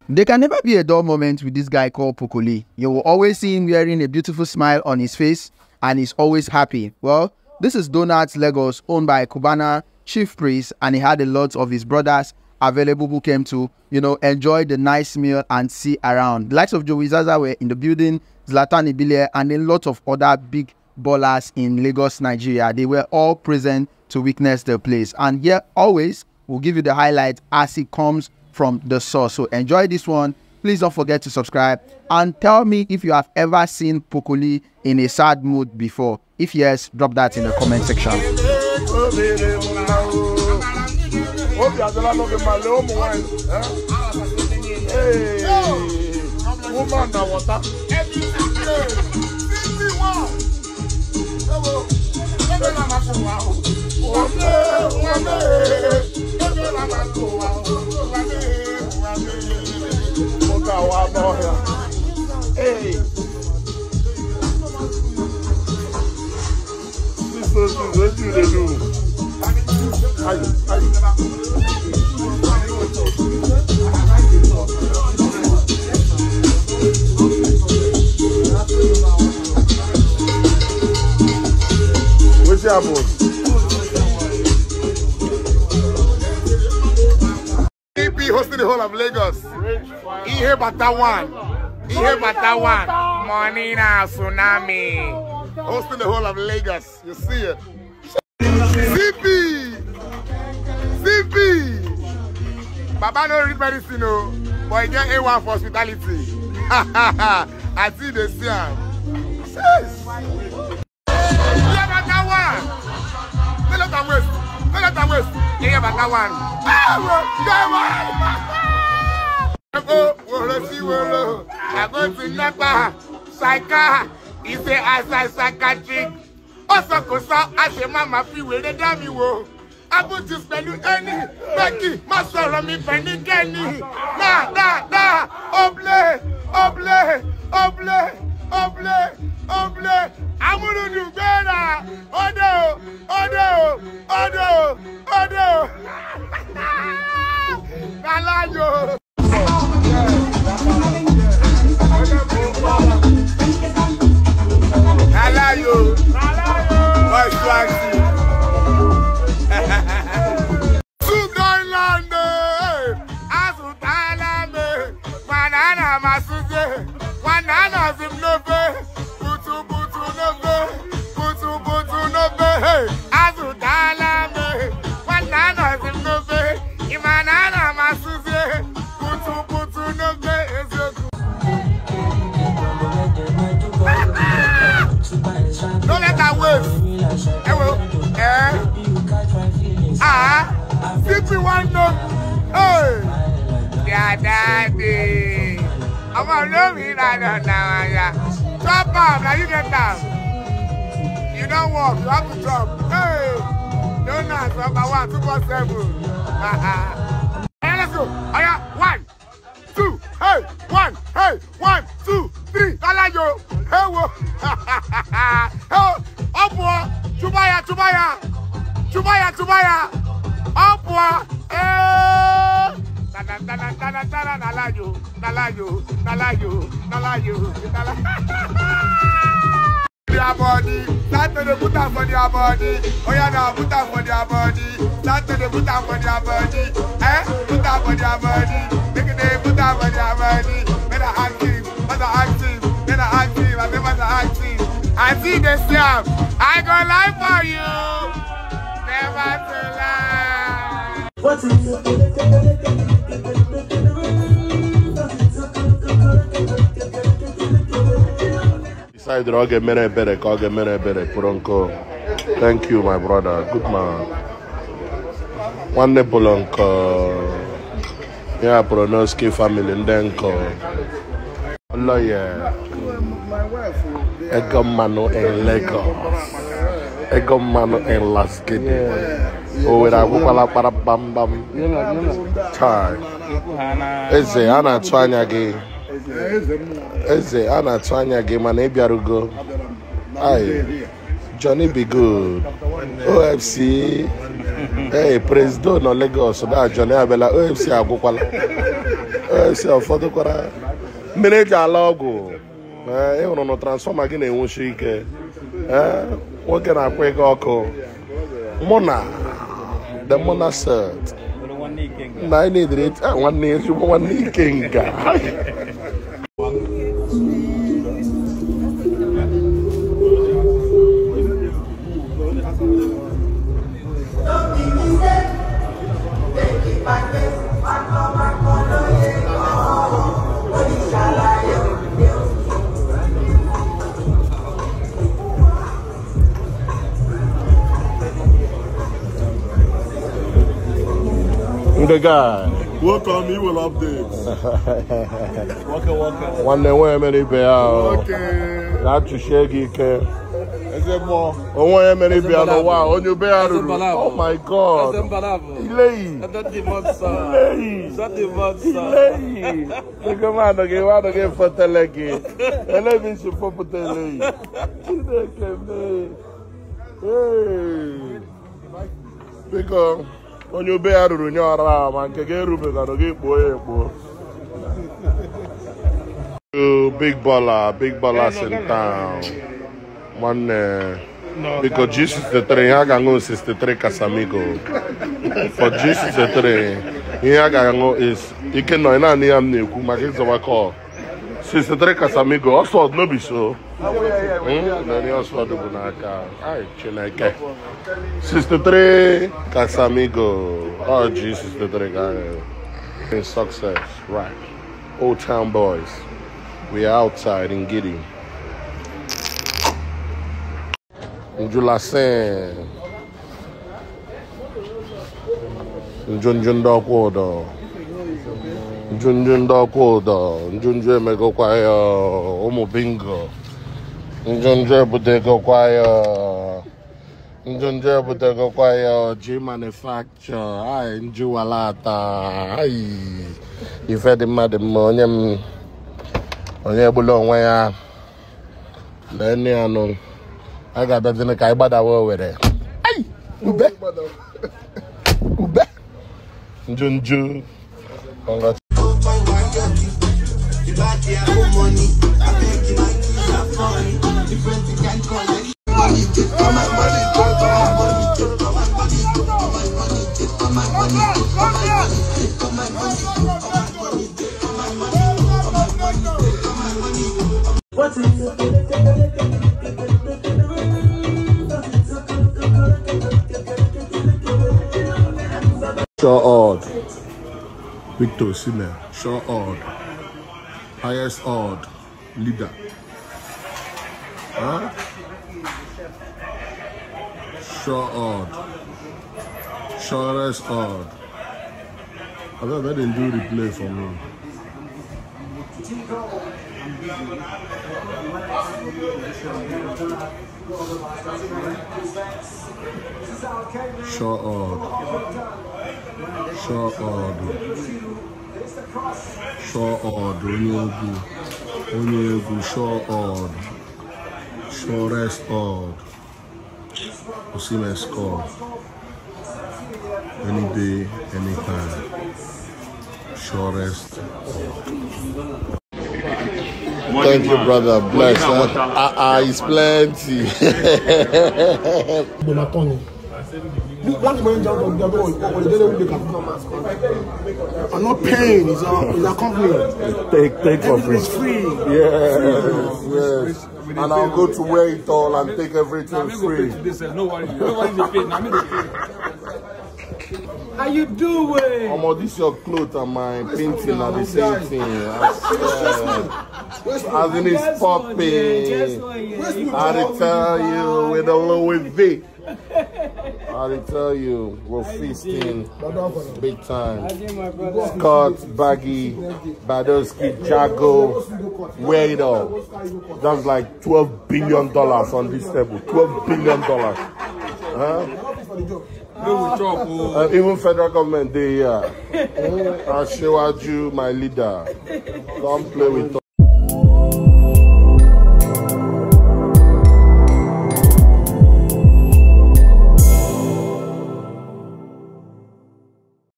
There can never be a dull moment with this guy called Pocolee. You will always see him wearing a beautiful smile on his face and he's always happy. Well, this is Donuts Lagos, owned by Cubana chief priest, and he had a lot of his brothers available who came to, enjoy the nice meal and see around. The likes of Jowizaza were in the building, Zlatan Pocolee, and a lot of other big ballers in Lagos, Nigeria. They were all present to witness the place. And here always we'll give you the highlight as it comes from the source. So enjoy this one. Please don't forget to subscribe and tell me if you have ever seen Pocolee in a sad mood before. If yes, drop that in the comment section. Hey, what you do? What's your boss? Hosting the whole of Lagos. Ihe Batawan. Morning tsunami. Hosting the whole of Lagos. You see it. CP. Baba no read medicine, no. But he get A1 for hospitality. I see the same. Ihe Batawan. No let them waste. Ihe Batawan. I go to Napa, Saika, is a psychiatric. Also, as a mama, feel with the dummy wo. I put to spend you any, Becky, Master me penny candy. Nah, oble. I'm gonna do better. Odo. Nalayo. What's waxy? Sugainland, Azutalame, Banana Masuze, Banana Zimnove, Butu Nove, Azutalame, Banana Zimnove, Imanana Masuze, Butu Nove, don't let that wave. CP1 no. Hey. Yeah, daddy. I'm gonna love you now. Drop off, now you get down. You don't walk, you have to drop. Hey. Don't ask number 1, 247. Hey, let's go. Oh yeah, 1, 2, hey, 1, hey, 1, 2, 3. Kalayo. Hey, wo. Opwa, Chubaya. Opwa, Nalayo. Their body, start to the put up for their body. Oh yeah, now put up for their body. Start to the put up for their body. Put up for their body. Make it put up for their body. Better active. I see the same. I go live for you. Never to lie. What is Besides, I'll get better, Poronko. Thank you, my brother. Good man. One day, Poronko. Yeah, Poronoski family, and then lawyer. Egomano in Lagos. Egomano in Las Gede. Oh, I go para bam. Time. Eze ana twanya ge man ebiarugo. Aye. Johnny be good. OFC. Hey, President no Lagos. So that Johnny Abela OFC agokwala. So for the quarter, manager logo. You know, transform again in one shake. What can I quick go? Mona, the Mona shirt. 988, one name, you one knee king guy. The guy. Welcome, he will update. Welcome. One day when many be out. Okay. That to shaggy care. Is there more? Oh, when many be out. Wow, on your bear. Oh my God. Ilay. The command again. One again for telegi. 11 should pop telegi. Hey. Because. On your bear, you know, man, can get Ruben and get boy. Big ballers in town. One, because Jesus the three, I can go 63 Casamigo. For Jesus the three, here I can go is, you can know, and I am new, my kids are called 63 Casamigo, also no be so. Then also the Bunaka. Ay, Chineke. 63 Casamigo. Oh, Jesus, the three guys. In success, right? Old Town Boys. We are outside in Giddy. In Julasen. In Junjundakodo. Junjundakodo. Junjun Mego Kwayo. Omo Bingo. Njunje Butego Kwayo. Njunje Butego Kwayo. G Manufacture. Ay, Njualata. Ay. You fed the madam on your below where then I know. I got that in the Kaibada over there. Ay! Ube! Ube! Njunju. Sure odd. Victor Simi. Sure odd. Highest odd. Leader. Huh? Sure odd. Surest odd. I thought they didn't do replay for me. Sure odd. Sure odd. Sure odd. Onyegu. Sure odd. Surest odd. Osime score. Any day, anytime. Surest odd. Thank you, brother. Bless. It's plenty. I'm not paying. It's a company. Take for free. It's free. Yes. And I'll go to wear it all and take everything free. No worries. How you doing? This your clothes and my painting are the same thing. As in it's popping. I tell you with a Louis V. I tell you, we're feasting big time. Scott, Baggy, Badowski, Jago, wear it all. That's like $12 billion on this table. $12 billion. Even federal government, they I'll show you my leader. Don't play with us.